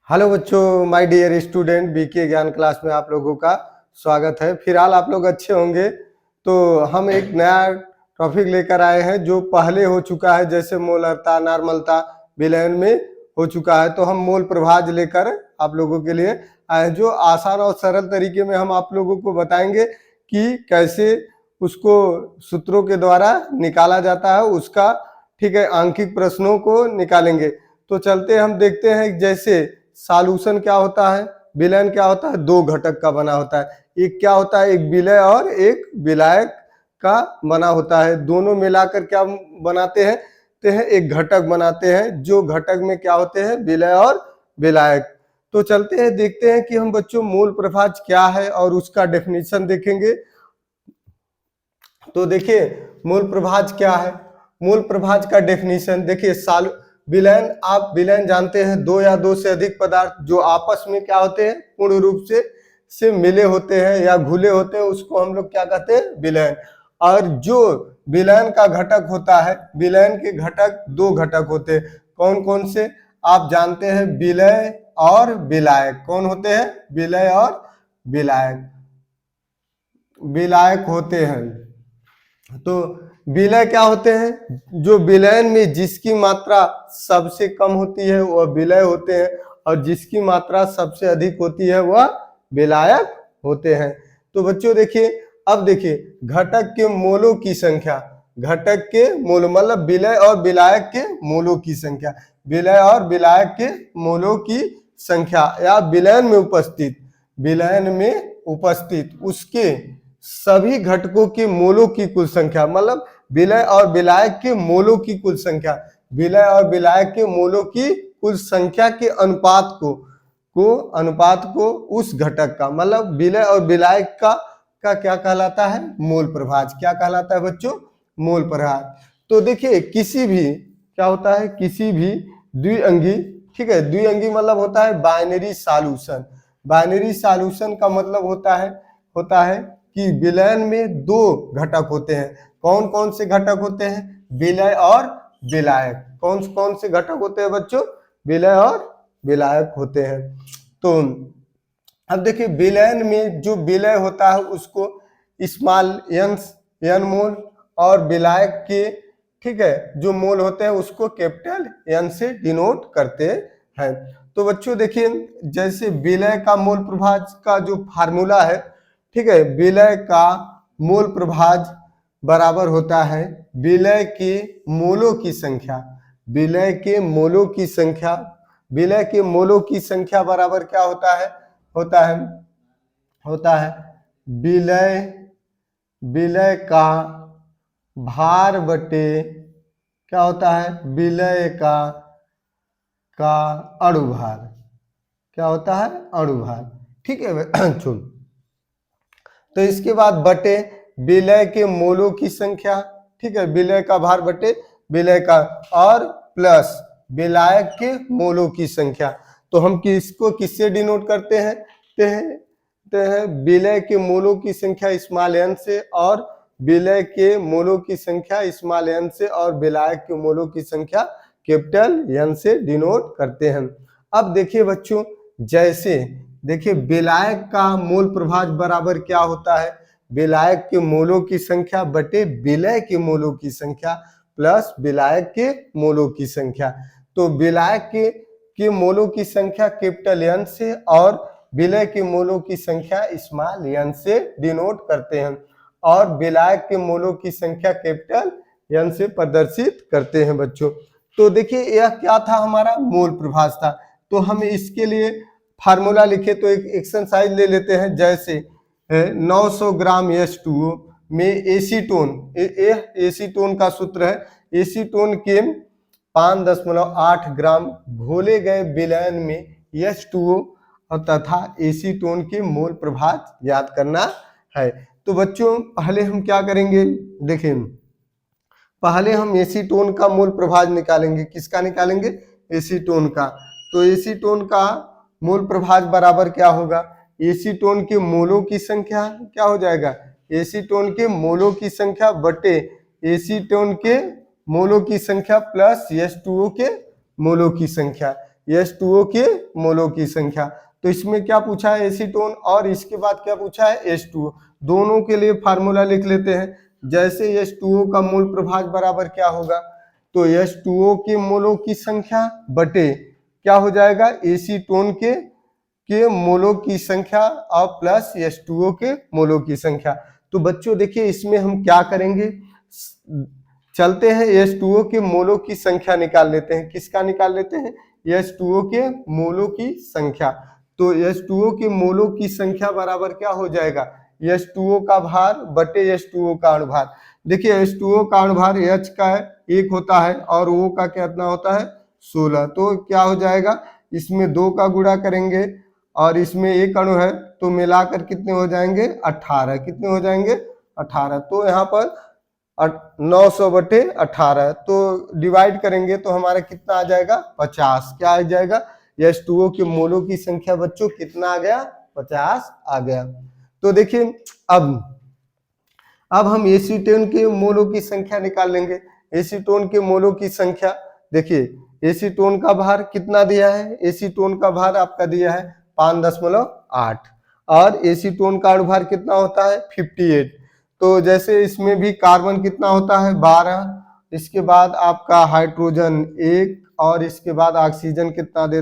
Hello बच्चों, my dear student, BK ज्ञान class में आप लोगों का स्वागत है। फिलहाल आप लोग अच्छे होंगे। तो हम एक नया टॉपिक लेकर आए हैं जो पहले हो चुका है, जैसे मोलरता, नॉर्मलता, विलयन में हो चुका है। तो हम मोल प्रभाज लेकर आप लोगों के लिए आए हैं, जो आसान और सरल तरीके में हम आप लोगों को बताएंगे कि कैसे उसको सूत्रों के द्वारा निकाला जाता है उसका। ठीक है, आंकिक प्रश्नों को निकालेंगे। तो चलते हम देखते हैं, जैसे सॉल्यूशन क्या होता है, विलयन क्या होता है, दो घटक का बना होता है। एक क्या होता है, एक विलय और एक विलायक का बना होता है। दोनों मिलाकर क्या बनाते हैं, एक घटक बनाते हैं, जो घटक में क्या होते हैं, विलय और विलायक। तो चलते हैं देखते हैं कि हम बच्चों मूल प्रभाज क्या है और उसका डेफिनेशन देखेंगे। तो देखिए मूल प्रभाज क्या है। मूल प्रभाज का डेफिनेशन देखिए, विलयन, आप विलयन जानते हैं, दो या दो से अधिक पदार्थ जो आपस में क्या होते हैं, पूर्ण रूप से मिले होते हैं या घुले होते हैं, उसको हम लोग क्या कहते हैं, विलयन। और जो विलयन का घटक होता है, विलयन के घटक दो घटक होते हैं। कौन कौन से आप जानते हैं, विलय और विलायक। कौन होते हैं, विलय और विलायक, विलायक होते हैं। तो विलय क्या होते हैं, जो विलयन में जिसकी मात्रा सबसे कम होती है वह विलय होते हैं, और जिसकी मात्रा सबसे अधिक होती है वह विलायक होते हैं। तो बच्चों देखिए, अब देखिए घटक के मोलों की संख्या, घटक के मोल मतलब विलय और विलायक के मोलों की संख्या, विलय और विलायक के मोलों की संख्या, या विलयन में उपस्थित, विलयन में उपस्थित उसके सभी घटकों के मोलों की कुल संख्या, मतलब विलय और विलायक के मोलों की कुल संख्या, विलय और विलायक के मोलों की कुल संख्या के अनुपात को उस घटक का, मतलब विलय और विलायक का क्या कहलाता है, मोल प्रभाज। क्या कहलाता है बच्चों, मोल प्रभाज। तो देखिए किसी भी क्या होता है, किसी भी द्विअंगी, ठीक है, द्विअंगी मतलब होता है बाइनरी सॉल्यूशन। बाइनरी सॉल्यूशन का मतलब होता है कि विलयन में दो घटक होते हैं। कौन कौन से घटक होते हैं, विलय और विलायक। कौन कौन से घटक होते हैं बच्चों, विलय और विलायक होते हैं। तो अब देखिए विलयन में जो विलय होता है उसको स्मॉल एन मोल, और विलायक के, ठीक है, जो मोल होते हैं उसको कैपिटल एन से डिनोट करते हैं। तो बच्चों देखिए, जैसे विलय का मोल प्रभाज का जो फार्मूला है, ठीक है, विलय का मोल प्रभाज बराबर होता है विलय के मोलों की संख्या, विलय के मोलों की संख्या, विलय के मोलों की संख्या बराबर क्या होता है, होता है विलय का भार बटे क्या होता है, विलय का अणुभार। क्या होता है, अणुभार। ठीक है चुन। तो इसके बाद बटे विलय के मोलों की संख्या, ठीक है, विलय का भार बटे विलय का, और प्लस विलायक के मोलों की संख्या। तो हम किसको किससे डिनोट करते हैं, विलय के मोलों की संख्या स्मॉल एन से, और विलय के मोलों की संख्या स्मॉल एन से, और विलायक के मोलों की संख्या कैपिटल एन से डिनोट करते हैं। अब देखिए बच्चों, जैसे देखिए विलायक का मोल प्रभाज बराबर क्या होता है, विलायक के मोलों की संख्या बटे विलय के मोलों की संख्या प्लस विलायक के मोलों की संख्या। तो विलायक के मोलों की संख्या कैपिटल एन से और विलय के मोलों की संख्या स्मॉल एन से डिनोट करते हैं, और विलायक के मोलों की संख्या कैपिटल एन से प्रदर्शित करते हैं बच्चों। तो देखिए यह क्या था, हमारा मोल प्रभाज था। तो हम इसके लिए फार्मूला लिखे, तो एक एक्सरसाइज ले लेते हैं। जैसे 900 ग्राम H2O में एसीटोन, एसीटोन का सूत्र है, एसीटोन के 5.8 ग्राम घोले गए विलयन में H2O तथा एसीटोन के मोल प्रभाज याद करना है। तो बच्चों पहले हम क्या करेंगे, देखिए पहले हम एसीटोन का मोल प्रभाज निकालेंगे। किसका निकालेंगे, एसीटोन का। तो एसीटोन का मोल प्रभाज बराबर क्या होगा, एसीटोन के मोलों की संख्या क्या हो जाएगा, एसीटोन के मोलों की संख्या बटे एसीटोन के मोलों की संख्या प्लस H2O के मोलों की संख्या। H2O के मोलों की संख्या। तो इसमें क्या पूछा है, एसीटोन, और इसके बाद क्या पूछा है, H2O। दोनों के लिए फार्मूला लिख लेते हैं। जैसे H2O का मूल प्रभाज बराबर क्या होगा, तो H2O के मोलों की संख्या बटे क्या हो जाएगा, एसीटोन के मोलों की संख्या और प्लस H2O के मोलों की संख्या। तो बच्चों देखिए इसमें हम क्या करेंगे, चलते हैं H2O के मोलों की संख्या निकाल लेते हैं। किसका निकाल लेते हैं, H2O के मोलों की संख्या। तो H2O के मोलों की संख्या बराबर क्या हो जाएगा, H2O का भार बटे H2O का अणुभार। देखिए H2O का अणुभार H का 1 होता है और O का कितना होता है 16। तो क्या हो जाएगा, इसमें 2 का गुणा करेंगे और इसमें 1 अणु है तो मिलाकर कितने हो जाएंगे 18। कितने हो जाएंगे 18। तो यहाँ पर 900 बटे 18, तो डिवाइड करेंगे तो हमारा कितना आ जाएगा 50। क्या आ जाएगा, H2O के मोलों की संख्या बच्चों कितना आ गया, 50 आ गया। तो देखिए अब हम एसीटोन के मोलों की संख्या निकाल लेंगे। एसीटोन के मोलों की संख्या देखिए, एसीटोन का भार कितना दिया है, एसीटोन का भार आपका दिया है 5.8 और एसीटोन का अणुभार कितना होता है 58। तो जैसे इसमें भी कार्बन कितना होता है 12, इसके बाद आपका हाइड्रोजन 1 और इसके बाद ऑक्सीजन कितना दे,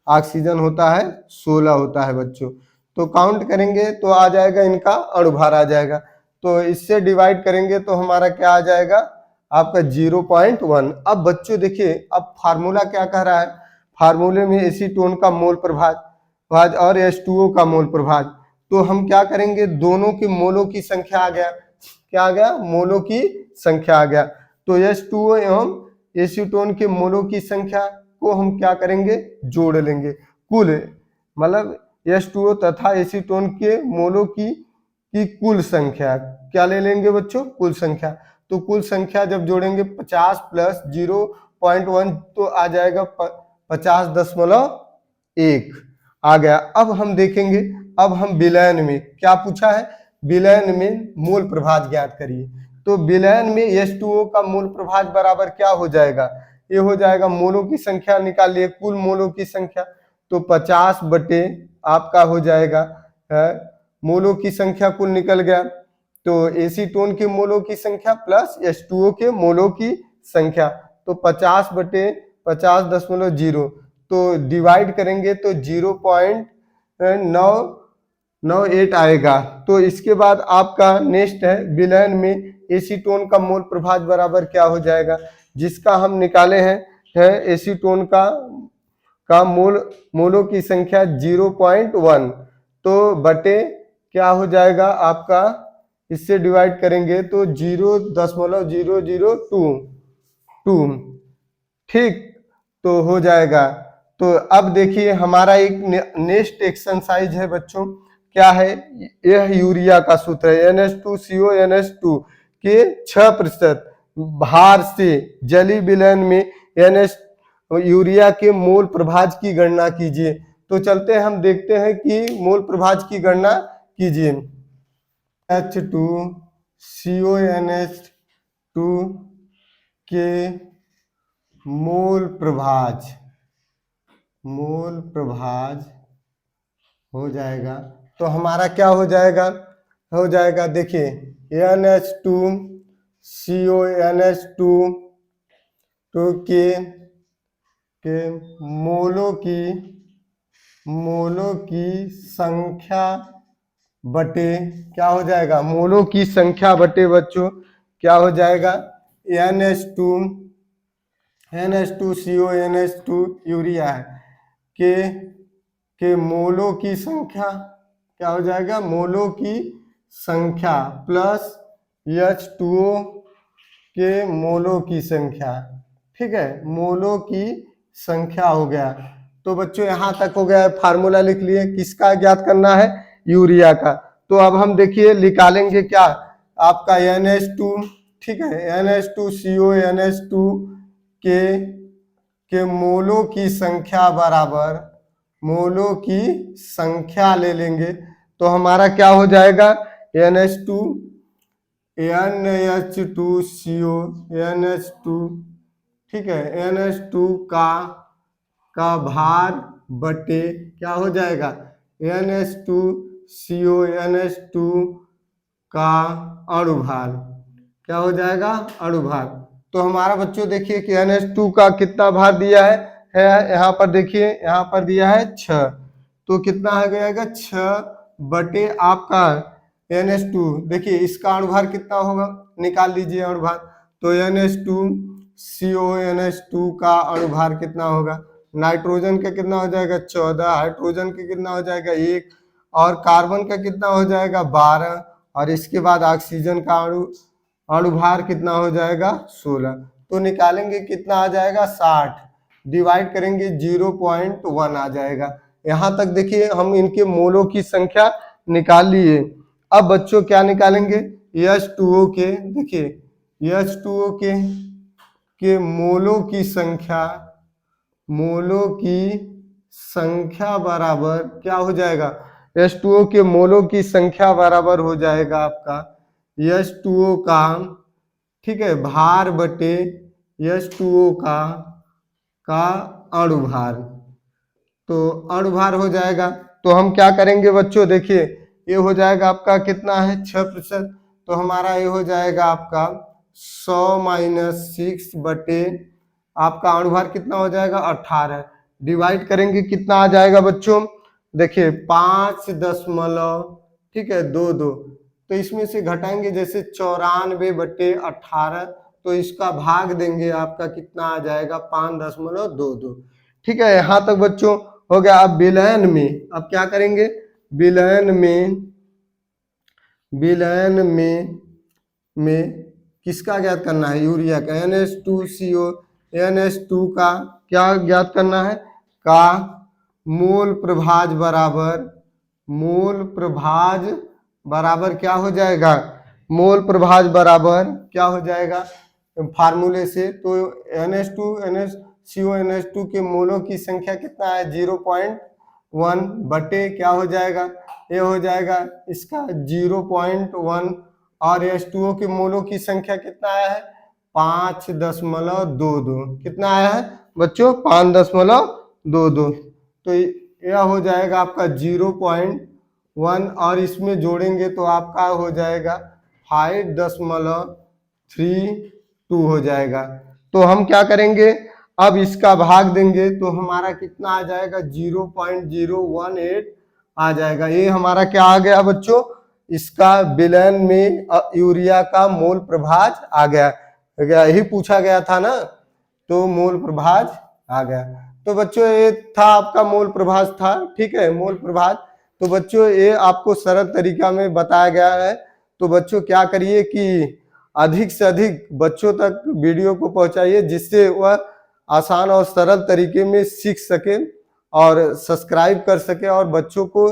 ऑक्सीजन होता है 16 होता है बच्चों। तो काउंट करेंगे तो आ जाएगा, इनका अणुभार आ जाएगा। तो इससे डिवाइड करेंगे तो हमारा क्या आ जाएगा आपका 0.1। अब बच्चों देखिए अब फार्मूला क्या कह रहा है, फार्मूले में एसीटोन का मोल प्रभाज और H2O का मोल प्रभाज। तो हम क्या करेंगे, दोनों के मोलों की संख्या आ गया, क्या आ गया, मोलों की संख्या आ गया। तो H2O एवं एसीटोन के मोलों की संख्या को हम क्या करेंगे, जोड़ लेंगे। कुल मतलब H2O तथा एसीटोन के मोलों की कुल संख्या क्या ले लेंगे बच्चों, कुल संख्या। तो कुल संख्या जब जोड़ेंगे 50 प्लस 0.1 तो आ जाएगा 50.1 आ गया। अब हम देखेंगे, अब हम विलयन में क्या पूछा है, विलयन में मूल प्रभाज ज्ञात करिए। तो विलयन में H2O का मूल प्रभाज बराबर क्या हो जाएगा, ये हो जाएगा मोलों की संख्या निकालिए, कुल मोलों की संख्या। तो 50 बटे आपका हो जाएगा मोलों की संख्या कुल निकल गया, तो एसीटोन के मोलों की संख्या प्लस H2O के मोलों की संख्या। तो 50 बटे 50.0, तो डिवाइड करेंगे तो 0.998 आएगा। तो इसके बाद आपका नेक्स्ट है विलयन में एसीटोन का मोल प्रभाज बराबर क्या हो जाएगा, जिसका हम निकाले हैं एसीटोन का मोलों की संख्या 0.1। तो बटे क्या हो जाएगा आपका, इससे डिवाइड करेंगे तो 0.0022, ठीक, तो हो जाएगा। तो अब देखिए हमारा एक नेक्स्ट एक्सरसाइज है बच्चों, क्या है, यह यूरिया का सूत्र है NH2CO के 6% भार से जलीय विलयन में यूरिया के मोल प्रभाज की गणना कीजिए। तो चलते हैं हम देखते हैं कि मोल प्रभाज की गणना कीजिए। H2CONH2 के मोल प्रभाज हो जाएगा। तो हमारा क्या हो जाएगा देखिए NH2CONH2 के मोलों की संख्या बटे क्या हो जाएगा, मोलों की संख्या बटे बच्चों क्या हो जाएगा NH2CONH2 यूरिया है के मोलों की संख्या क्या हो जाएगा, मोलों की संख्या प्लस H2O के मोलों की संख्या, ठीक है, मोलों की संख्या हो गया। तो बच्चों यहां तक हो गया, फार्मूला लिख लिए, किसका ज्ञात करना है, यूरिया का। तो अब हम देखिए निकालेंगे क्या, आपका NH2, ठीक है, NH2CONH2 के मोलों की संख्या बराबर मोलों की संख्या ले लेंगे। तो हमारा क्या हो जाएगा NH2CO NH2, ठीक है, NH2 का का भार बटे क्या हो जाएगा NH2CO NH2 का अणुभार, क्या हो जाएगा अणुभार। तो हमारा बच्चों देखिए कि NH2 का कितना भार दिया है यहाँ पर देखिए, यहाँ पर दिया है 6, तो कितना आ जाएगा 6 बटे आपका NH2। देखिए इसका अणुभार कितना होगा, निकाल लीजिए अणुभार। तो NH2CO NH2 का अणुभार कितना होगा, नाइट्रोजन का कितना हो जाएगा 14, हाइड्रोजन का कितना हो जाएगा 1, और कार्बन का कितना हो जाएगा 12, और इसके बाद ऑक्सीजन का अणुभार कितना हो जाएगा 16। तो निकालेंगे कितना आ जाएगा 60, डिवाइड करेंगे 0.1 आ जाएगा। यहाँ तक देखिए हम इनके मोलों की संख्या निकाल लिए। अब बच्चों क्या निकालेंगे H2O के, देखिए H2O के मोलों की संख्या बराबर क्या हो जाएगा, H2O के मोलों की संख्या बराबर हो जाएगा आपका H2O का, ठीक है, भार बटे H2O का अणुभार। तो अणुभार हो जाएगा। तो हम क्या करेंगे बच्चों, देखिए ये हो जाएगा आपका कितना है 6%, तो हमारा ये हो जाएगा आपका 100 - 6 बटे आपका अणुभार कितना हो जाएगा 18, डिवाइड करेंगे कितना आ जाएगा बच्चों, देखिए 5 ठीक है 22, तो इसमें से घटाएंगे जैसे 94 बटे 18, तो इसका भाग देंगे आपका कितना आ जाएगा 5.22। ठीक है, यहाँ तक बच्चों हो गया। अब विलयन में अब क्या करेंगे, विलयन में किसका ज्ञात करना है, यूरिया का, NH2CO NH2 का क्या ज्ञात करना है, का मोल प्रभाज बराबर क्या हो जाएगा, मोल प्रभाज बराबर क्या हो जाएगा फार्मूले से। तो NH2CO NH2 के मोलों की संख्या कितना है 0.1 बटे क्या हो जाएगा, ये हो जाएगा इसका 0.1, और H2O के मोलों की संख्या कितना आया है 5.22, कितना आया है बच्चों 5.22। तो यह हो जाएगा आपका 0.1, और इसमें जोड़ेंगे तो आपका हो जाएगा 5.32 हो जाएगा। तो हम क्या करेंगे, अब इसका भाग देंगे तो हमारा कितना आ जाएगा 0.018 आ जाएगा। ये हमारा क्या आ गया बच्चों, इसका विलयन में यूरिया का मोल प्रभाज आ गया, यही पूछा गया था ना, तो मोल प्रभाज आ गया। तो बच्चों ये था आपका मोल प्रभाज था, ठीक है, मोल प्रभाज। तो बच्चों ये आपको सरल तरीका में बताया गया है। तो बच्चों क्या करिए कि अधिक से अधिक बच्चों तक वीडियो को पहुंचाइए, जिससे वह आसान और सरल तरीके में सीख सके और सब्सक्राइब कर सके, और बच्चों को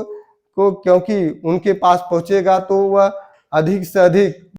क्योंकि उनके पास पहुंचेगा तो वह अधिक से अधिक